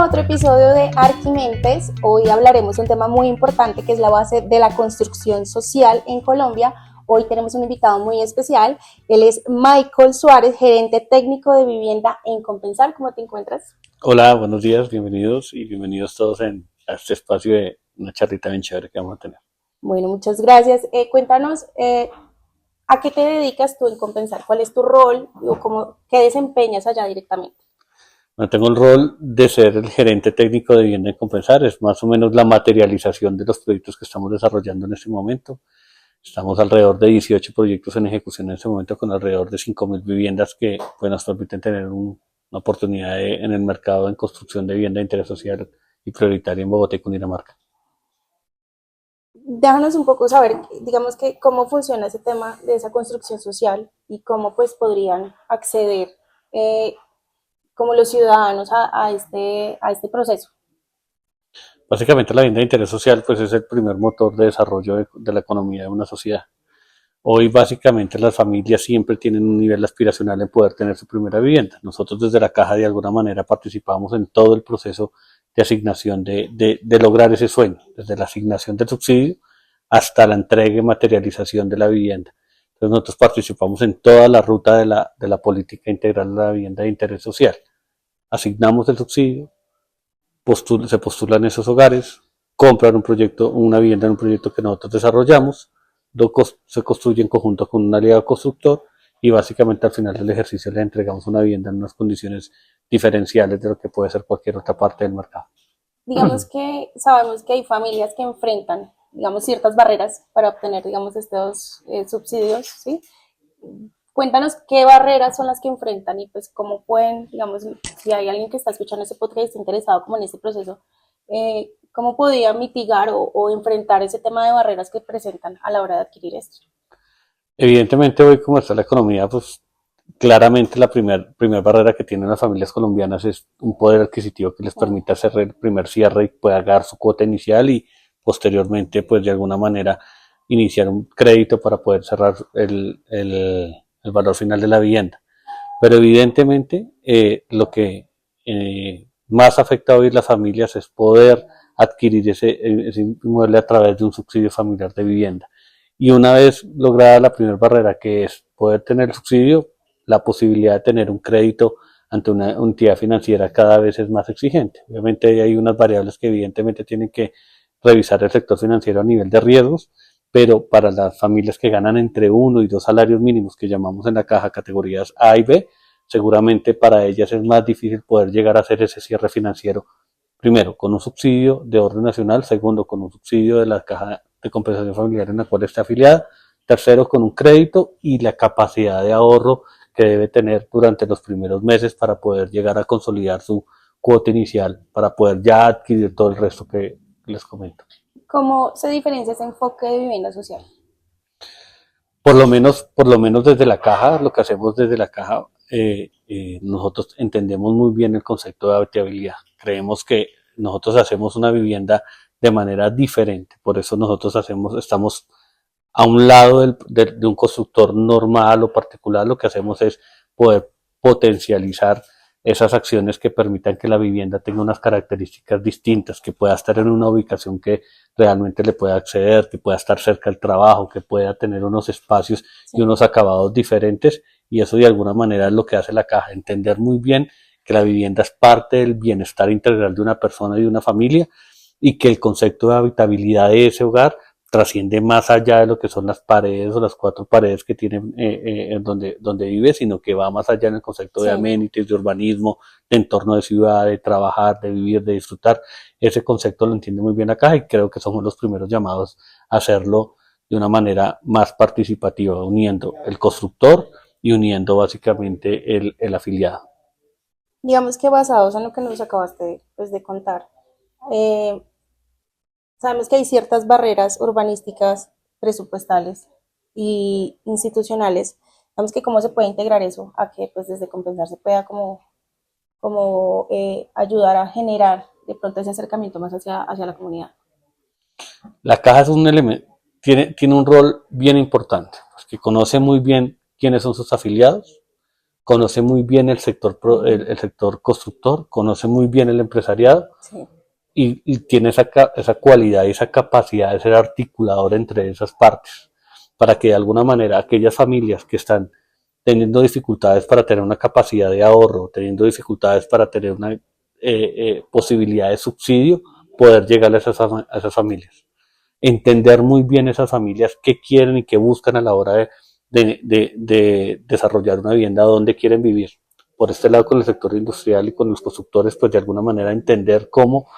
a otro episodio de Arquimentes. Hoy hablaremos de un tema muy importante que es la base de la construcción social en Colombia. Hoy tenemos un invitado muy especial. Él es Michael Suárez, gerente técnico de vivienda en Compensar. ¿Cómo te encuentras? Hola, buenos días, bienvenidos y bienvenidos todos a este espacio de una charlita bien chévere que vamos a tener. Bueno, muchas gracias. Cuéntanos, ¿a qué te dedicas tú en Compensar? ¿Cuál es tu rol o qué desempeñas allá directamente? Bueno, tengo el rol de ser el gerente técnico de vivienda en Compensar, es más o menos la materialización de los proyectos que estamos desarrollando en este momento. Estamos alrededor de 18 proyectos en ejecución en este momento con alrededor de 5.000 viviendas que pues, nos permiten tener una oportunidad en el mercado en construcción de vivienda de interés social y prioritaria en Bogotá y Cundinamarca. Déjanos un poco saber, digamos que cómo funciona ese tema de esa construcción social y cómo pues podrían acceder eh, como los ciudadanos a este proceso. Básicamente la vivienda de interés social pues es el primer motor de desarrollo de la economía de una sociedad. Hoy básicamente las familias siempre tienen un nivel aspiracional en poder tener su primera vivienda. Nosotros desde la caja de alguna manera participamos en todo el proceso de asignación de lograr ese sueño, desde la asignación del subsidio hasta la entrega y materialización de la vivienda. Entonces nosotros participamos en toda la ruta de la política integral de la vivienda de interés social. Asignamos el subsidio, se postulan esos hogares, compran un proyecto, una vivienda en un proyecto que nosotros desarrollamos, se construye en conjunto con un aliado constructor y básicamente al final del ejercicio le entregamos una vivienda en unas condiciones diferenciales de lo que puede ser cualquier otra parte del mercado. Digamos que sabemos que hay familias que enfrentan, digamos, ciertas barreras para obtener, digamos, estos subsidios, ¿sí? Cuéntanos qué barreras son las que enfrentan y pues cómo pueden, digamos, si hay alguien que está escuchando este podcast y está interesado como en este proceso, cómo podría mitigar o enfrentar ese tema de barreras que presentan a la hora de adquirir esto. Evidentemente hoy como está la economía, pues claramente la primer barrera que tienen las familias colombianas es un poder adquisitivo que les permita hacer el primer cierre y pagar su cuota inicial y posteriormente pues de alguna manera iniciar un crédito para poder cerrar el valor final de la vivienda. Pero evidentemente lo que más afecta hoy a las familias es poder adquirir ese inmueble a través de un subsidio familiar de vivienda. Y una vez lograda la primera barrera, que es poder tener el subsidio, la posibilidad de tener un crédito ante una entidad financiera cada vez es más exigente. Obviamente hay unas variables que evidentemente tienen que revisar el sector financiero a nivel de riesgos, pero para las familias que ganan entre 1 y 2 salarios mínimos que llamamos en la caja categorías A y B, seguramente para ellas es más difícil poder llegar a hacer ese cierre financiero, primero con un subsidio de orden nacional, segundo con un subsidio de la caja de compensación familiar en la cual esté afiliada, tercero con un crédito y la capacidad de ahorro que debe tener durante los primeros meses para poder llegar a consolidar su cuota inicial, para poder ya adquirir todo el resto que les comento. ¿Cómo se diferencia ese enfoque de vivienda social? Por lo menos desde la caja, lo que hacemos desde la caja, nosotros entendemos muy bien el concepto de habitabilidad. Creemos que nosotros hacemos una vivienda de manera diferente, por eso nosotros estamos a un lado de un constructor normal o particular, lo que hacemos es poder potencializar esas acciones que permitan que la vivienda tenga unas características distintas, que pueda estar en una ubicación que realmente le pueda acceder, que pueda estar cerca del trabajo, que pueda tener unos espacios y unos acabados diferentes, y eso de alguna manera es lo que hace la caja, entender muy bien que la vivienda es parte del bienestar integral de una persona y de una familia, y que el concepto de habitabilidad de ese hogar trasciende más allá de lo que son las paredes o las 4 paredes que tienen donde vive, sino que va más allá en el concepto de amenities, de urbanismo, de entorno de ciudad, de trabajar, de vivir, de disfrutar. Ese concepto lo entiende muy bien acá y creo que somos los primeros llamados a hacerlo de una manera más participativa, uniendo el constructor y uniendo básicamente el afiliado. Digamos que basados en lo que nos acabaste pues, de contar, eh, sabemos que hay ciertas barreras urbanísticas, presupuestales y institucionales. Digamos que cómo se puede integrar eso a que pues desde Compensar se pueda ayudar a generar de pronto ese acercamiento más hacia la comunidad. La caja es un elemento, tiene un rol bien importante, porque conoce muy bien quiénes son sus afiliados, conoce muy bien el sector, el sector constructor, conoce muy bien el empresariado Sí. y tiene esa cualidad y esa capacidad de ser articulador entre esas partes, para que de alguna manera aquellas familias que están teniendo dificultades para tener una capacidad de ahorro, teniendo dificultades para tener una posibilidad de subsidio, poder llegar a esas familias. Entender muy bien esas familias qué quieren y qué buscan a la hora de desarrollar una vivienda, dónde quieren vivir. Por este lado, con el sector industrial y con los constructores, pues de alguna manera entender cómo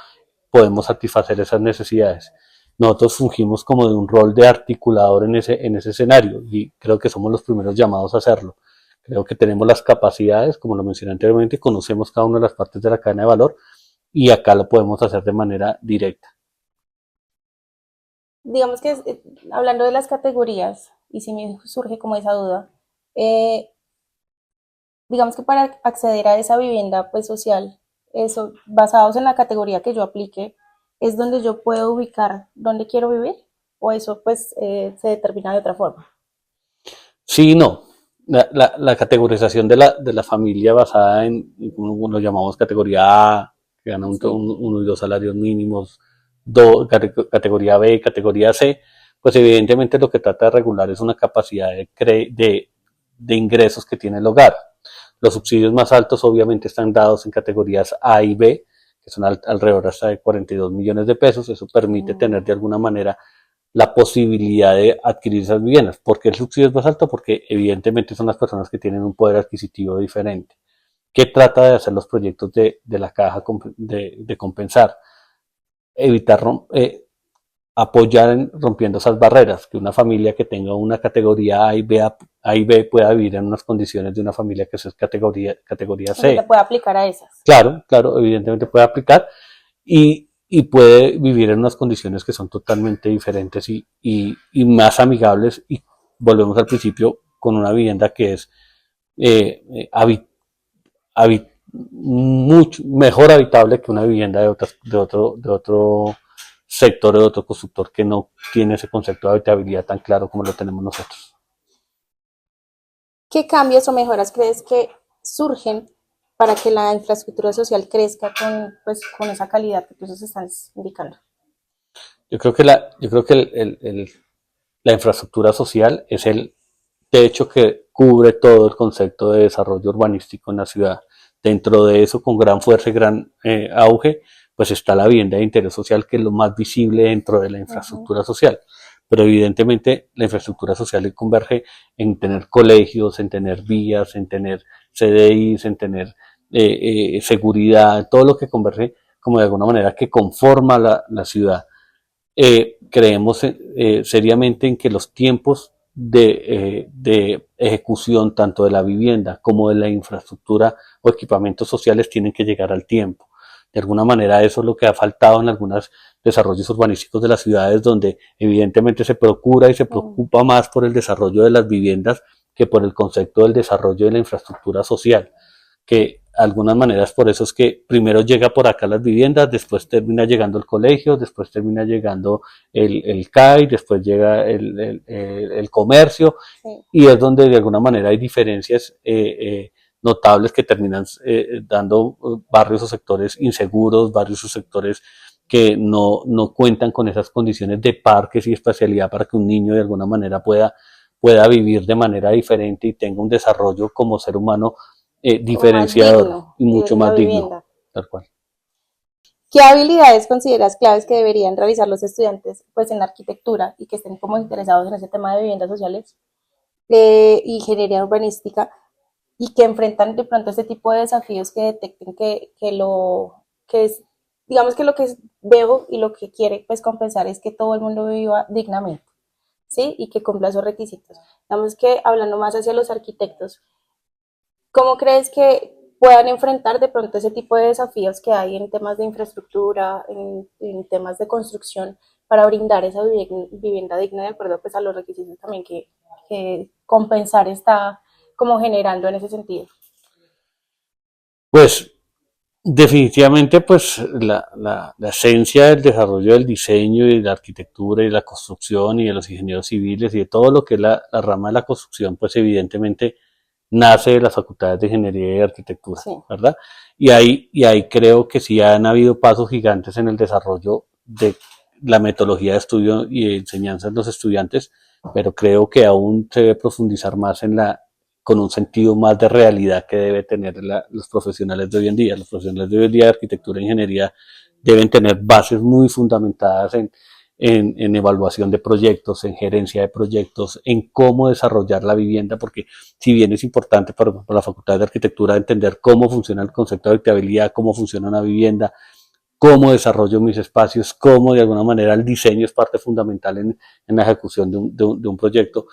podemos satisfacer esas necesidades. Nosotros fungimos como de un rol de articulador en ese escenario y creo que somos los primeros llamados a hacerlo. Creo que tenemos las capacidades, como lo mencioné anteriormente, conocemos cada una de las partes de la cadena de valor y acá lo podemos hacer de manera directa. Digamos que hablando de las categorías, y si me surge como esa duda, eh, digamos que para acceder a esa vivienda pues social, eso, basados en la categoría que yo aplique, es donde yo puedo ubicar dónde quiero vivir, o eso pues se determina de otra forma. Sí y no. La categorización de la familia basada en, lo llamamos categoría A, que gana Sí. uno y dos salarios mínimos, categoría B, categoría C, pues evidentemente lo que trata de regular es una capacidad de ingresos que tiene el hogar. Los subsidios más altos obviamente están dados en categorías A y B, que son alrededor hasta de 42 millones de pesos. Eso permite tener de alguna manera la posibilidad de adquirir esas viviendas. ¿Por qué el subsidio es más alto? Porque evidentemente son las personas que tienen un poder adquisitivo diferente. ¿Qué trata de hacer los proyectos de la caja de compensar? Evitar apoyar en rompiendo esas barreras, que una familia que tenga una categoría A y B pueda vivir en unas condiciones de una familia que es categoría O sea, se C. puede aplicar a esas. Claro, claro, evidentemente puede aplicar y puede vivir en unas condiciones que son totalmente diferentes y más amigables y volvemos al principio con una vivienda que es eh, habi- mucho mejor habitable que una vivienda de otro sector, de otro constructor que no tiene ese concepto de habitabilidad tan claro como lo tenemos nosotros. ¿Qué cambios o mejoras crees que surgen para que la infraestructura social crezca con, pues, con esa calidad que tú nos estás indicando? Yo creo que la infraestructura social es el techo que cubre todo el concepto de desarrollo urbanístico en la ciudad. Dentro de eso, con gran fuerza y gran auge, pues está la vivienda de interés social, que es lo más visible dentro de la Ujú. infraestructura social. Pero evidentemente la infraestructura social converge en tener colegios, en tener vías, en tener CDIs, en tener seguridad, todo lo que converge como de alguna manera que conforma la ciudad. Creemos seriamente en que los tiempos de ejecución tanto de la vivienda como de la infraestructura o equipamientos sociales tienen que llegar al tiempo. De alguna manera eso es lo que ha faltado en algunos desarrollos urbanísticos de las ciudades donde evidentemente se procura y se Mm. preocupa más por el desarrollo de las viviendas que por el concepto del desarrollo de la infraestructura social, que algunas maneras por eso es que primero llega por acá las viviendas, después termina llegando el colegio, después termina llegando el CAI, después llega el comercio Sí. y es donde de alguna manera hay diferencias notables que terminan dando barrios o sectores inseguros, barrios o sectores que no cuentan con esas condiciones de parques y espacialidad para que un niño de alguna manera pueda vivir de manera diferente y tenga un desarrollo como ser humano Como más diferenciador digno y mucho la más digno, vivienda. tal cual. ¿Qué habilidades consideras claves que deberían realizar los estudiantes pues, en la arquitectura y que estén como interesados en ese tema de viviendas sociales y ingeniería urbanística y que enfrentan de pronto este tipo de desafíos que detecten que es, digamos que lo que veo y lo que quiere pues compensar es que todo el mundo viva dignamente, ¿sí? Y que cumpla esos requisitos. Digamos que hablando más hacia los arquitectos, ¿cómo crees que puedan enfrentar de pronto ese tipo de desafíos que hay en temas de infraestructura, en temas de construcción, para brindar esa vivienda digna de acuerdo pues, a los requisitos también que compensar está como generando en ese sentido? Pues definitivamente pues la esencia del desarrollo del diseño y de la arquitectura y de la construcción y de los ingenieros civiles y de todo lo que es la rama de la construcción pues evidentemente nace de las facultades de Ingeniería y Arquitectura, Sí. ¿verdad? Y ahí creo que sí han habido pasos gigantes en el desarrollo de la metodología de estudio y de enseñanza de los estudiantes, pero creo que aún se debe profundizar más con un sentido más de realidad que debe tener los profesionales de hoy en día. Los profesionales de hoy en día de arquitectura e ingeniería deben tener bases muy fundamentadas en evaluación de proyectos, en gerencia de proyectos, en cómo desarrollar la vivienda, porque si bien es importante para la Facultad de Arquitectura entender cómo funciona el concepto de habitabilidad, cómo funciona una vivienda, cómo desarrollo mis espacios, cómo de alguna manera el diseño es parte fundamental en la ejecución de un proyecto,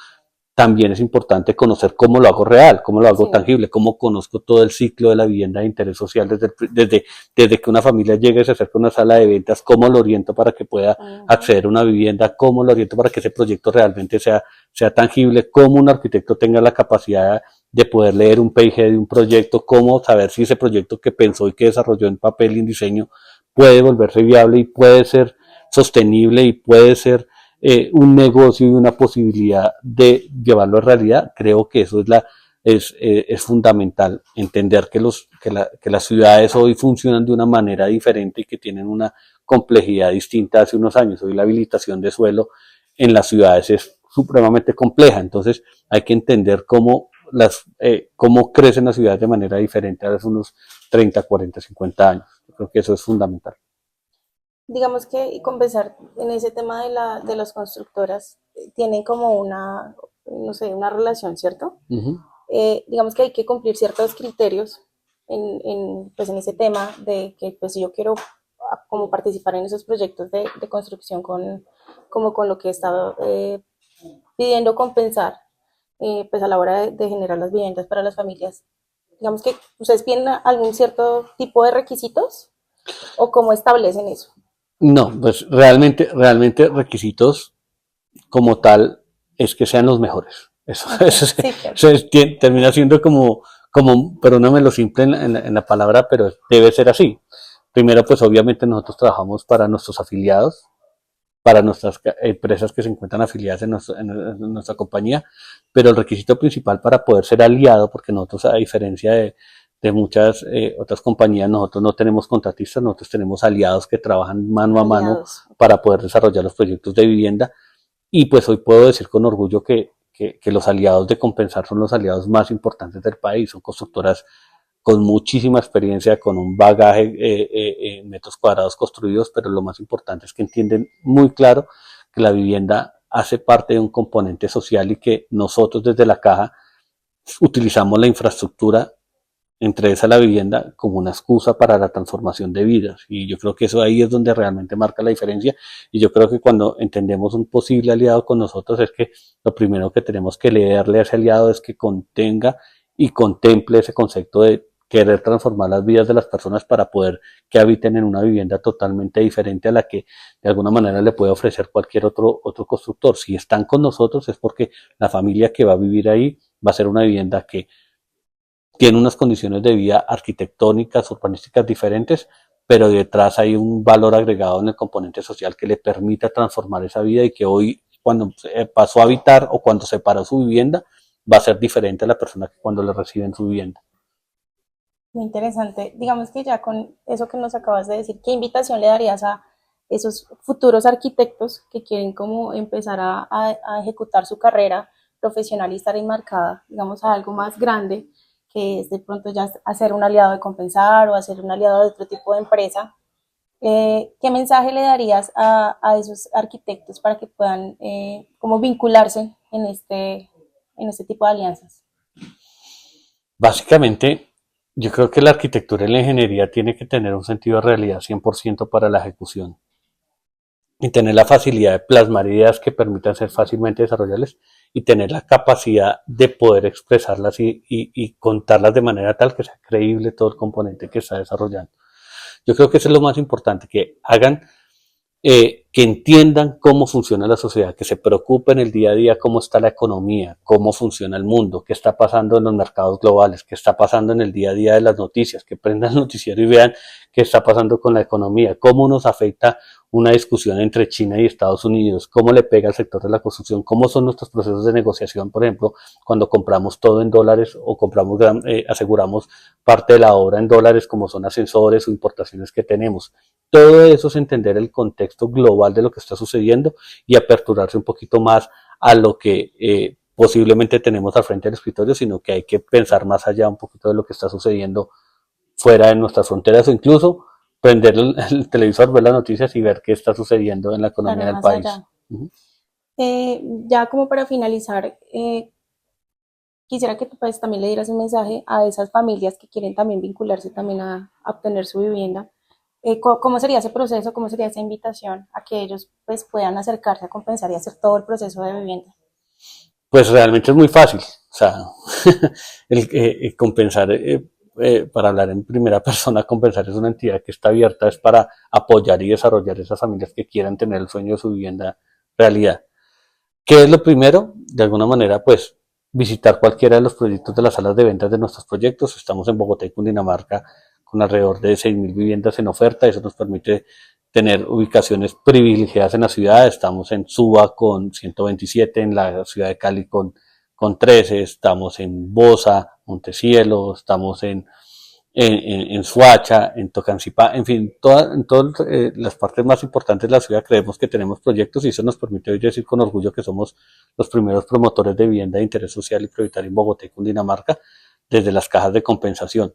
también es importante conocer cómo lo hago real, cómo lo hago tangible, cómo conozco todo el ciclo de la vivienda de interés social desde que una familia llegue y se acerca a una sala de ventas, cómo lo oriento para que pueda acceder a una vivienda, cómo lo oriento para que ese proyecto realmente sea tangible, cómo un arquitecto tenga la capacidad de poder leer un PIG de un proyecto, cómo saber si ese proyecto que pensó y que desarrolló en papel y en diseño puede volverse viable y puede ser sostenible y puede ser un negocio y una posibilidad de llevarlo a realidad. Creo que eso es fundamental, entender que las ciudades hoy funcionan de una manera diferente y que tienen una complejidad distinta hace unos años. Hoy la habilitación de suelo en las ciudades es supremamente compleja, entonces hay que entender cómo crecen las ciudades de manera diferente hace unos 30, 40, 50 años. Yo creo que eso es fundamental. Digamos que y compensar en ese tema de las constructoras tienen como una, no sé, una relación, ¿cierto? Digamos que hay que cumplir ciertos criterios pues en ese tema de que pues yo quiero como participar en esos proyectos de construcción como con lo que estaba pidiendo compensar pues a la hora de generar las viviendas para las familias. Digamos que ustedes piden algún cierto tipo de requisitos o cómo establecen eso. No, pues realmente requisitos como tal es que sean los mejores. Eso, Okay, sí, claro. termina siendo perdóname lo simple en la palabra, pero debe ser así. Primero, pues obviamente nosotros trabajamos para nuestros afiliados, para nuestras empresas que se encuentran afiliadas en nuestra compañía, pero el requisito principal para poder ser aliado, porque nosotros, a diferencia de muchas otras compañías, nosotros no tenemos contratistas, nosotros tenemos aliados que trabajan mano a mano para poder desarrollar los proyectos de vivienda. Y pues hoy puedo decir con orgullo que los aliados de Compensar son los aliados más importantes del país, son constructoras con muchísima experiencia, con un bagaje en metros cuadrados construidos, pero lo más importante es que entienden muy claro que la vivienda hace parte de un componente social y que nosotros desde la caja utilizamos la infraestructura entre esa la vivienda como una excusa para la transformación de vidas. Y yo creo que eso ahí es donde realmente marca la diferencia. Y yo creo que cuando entendemos un posible aliado con nosotros es que lo primero que tenemos que leerle a ese aliado es que contenga y contemple ese concepto de querer transformar las vidas de las personas para poder que habiten en una vivienda totalmente diferente a la que de alguna manera le puede ofrecer cualquier otro constructor. Si están con nosotros es porque la familia que va a vivir ahí va a ser una vivienda que tiene unas condiciones de vida arquitectónicas, urbanísticas diferentes, pero detrás hay un valor agregado en el componente social que le permita transformar esa vida y que hoy, cuando pasó a habitar o cuando separó su vivienda, va a ser diferente a la persona que cuando le recibe en su vivienda. Muy interesante. Digamos que ya con eso que nos acabas de decir, ¿qué invitación le darías a esos futuros arquitectos que quieren como empezar a ejecutar su carrera profesional y estar enmarcada, digamos, a algo más grande, que es de pronto ya hacer un aliado de Compensar o hacer un aliado de otro tipo de empresa? ¿Qué mensaje le darías a esos arquitectos para que puedan como vincularse en este tipo de alianzas? Básicamente, yo creo que la arquitectura y la ingeniería tiene que tener un sentido de realidad 100% para la ejecución y tener la facilidad de plasmar ideas que permitan ser fácilmente desarrollables y tener la capacidad de poder expresarlas y contarlas de manera tal que sea creíble todo el componente que está desarrollando. Yo creo que eso es lo más importante, que hagan que entiendan cómo funciona la sociedad, que se preocupen el día a día cómo está la economía, cómo funciona el mundo, qué está pasando en los mercados globales, qué está pasando en el día a día de las noticias, que prendan el noticiero y vean qué está pasando con la economía, cómo nos afecta una discusión entre China y Estados Unidos, cómo le pega al sector de la construcción, cómo son nuestros procesos de negociación, por ejemplo, cuando compramos todo en dólares o compramos, aseguramos parte de la obra en dólares, como son ascensores o importaciones que tenemos. Todo eso es entender el contexto global de lo que está sucediendo y aperturarse un poquito más a lo que posiblemente tenemos al frente del escritorio, sino que hay que pensar más allá un poquito de lo que está sucediendo fuera de nuestras fronteras o incluso prender el televisor, ver las noticias y ver qué está sucediendo en la economía Claro, del más país. allá. Ya como para finalizar, quisiera que tú pues, también le dieras un mensaje a esas familias que quieren también vincularse también a obtener su vivienda. ¿Cómo sería ese proceso? ¿Cómo sería esa invitación a que ellos pues, puedan acercarse a compensar y hacer todo el proceso de vivienda? Pues realmente es muy fácil. O sea, compensar, para hablar en primera persona, compensar es una entidad que está abierta, es para apoyar y desarrollar esas familias que quieran tener el sueño de su vivienda realidad. ¿Qué es lo primero? De alguna manera, pues, visitar cualquiera de los proyectos de las salas de ventas de nuestros proyectos. Estamos en Bogotá y Cundinamarca con alrededor de 6.000 viviendas en oferta. Eso nos permite tener ubicaciones privilegiadas en la ciudad. Estamos en Suba con 127, en la ciudad de Cali con 13, estamos en Bosa, Montecielo, estamos en Suacha, en Tocancipá, en fin, en todas las partes más importantes de la ciudad creemos que tenemos proyectos y eso nos permite hoy decir con orgullo que somos los primeros promotores de vivienda de interés social y prioritario en Bogotá y Cundinamarca desde las cajas de compensación.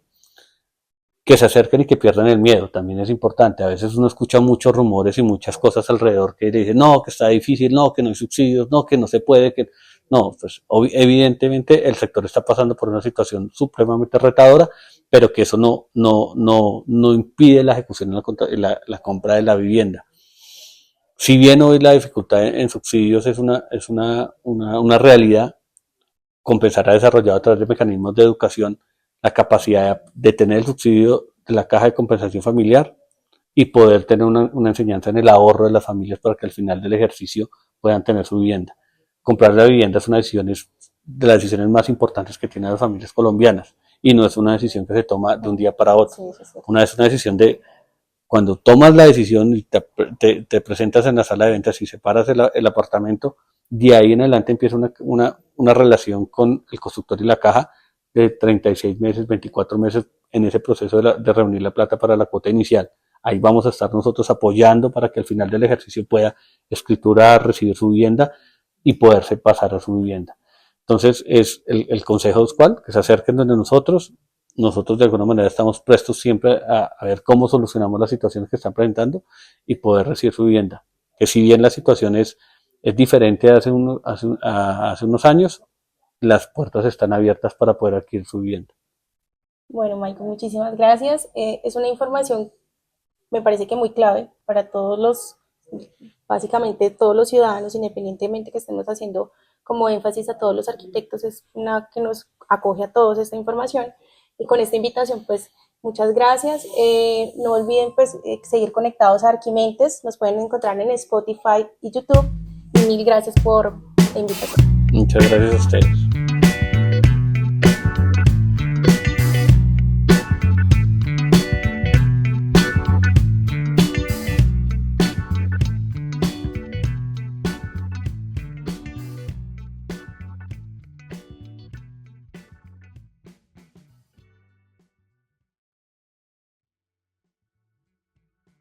Que se acerquen y que pierdan el miedo, también es importante. A veces uno escucha muchos rumores y muchas cosas alrededor que le dicen, no, que está difícil, no, que no hay subsidios, no, que no se puede, que no, pues evidentemente el sector está pasando por una situación supremamente retadora, pero que eso no impide la ejecución y la compra de la vivienda. Si bien hoy la dificultad en subsidios es una realidad, Compensar ha desarrollado a través de mecanismos de educación la capacidad de tener el subsidio de la caja de compensación familiar y poder tener una enseñanza en el ahorro de las familias para que al final del ejercicio puedan tener su vivienda. Comprar la vivienda es una decisión, de las decisiones más importantes que tienen las familias colombianas y no es una decisión que se toma de un día para otro. Sí, es una decisión de cuando tomas la decisión y te presentas en la sala de ventas y separas el apartamento, de ahí en adelante empieza una relación con el constructor y la caja de 36 meses, 24 meses en ese proceso de reunir la plata para la cuota inicial. Ahí vamos a estar nosotros apoyando para que al final del ejercicio pueda escriturar, recibir su vivienda y poderse pasar a su vivienda. Entonces, el consejo es cuál, que se acerquen donde nosotros de alguna manera estamos prestos siempre a ver cómo solucionamos las situaciones que están presentando y poder recibir su vivienda. Que si bien la situación es diferente hace unos años, las puertas están abiertas para poder adquirir su vivienda. Bueno, Michael, muchísimas gracias. Es una información, me parece que muy clave para básicamente todos los ciudadanos, independientemente que estemos haciendo como énfasis a todos los arquitectos, es una que nos acoge a todos esta información. Y con esta invitación, pues, muchas gracias. No olviden, pues, seguir conectados a Arquimentes. Nos pueden encontrar en Spotify y YouTube. Y mil gracias por la invitación. Muchas gracias a ustedes.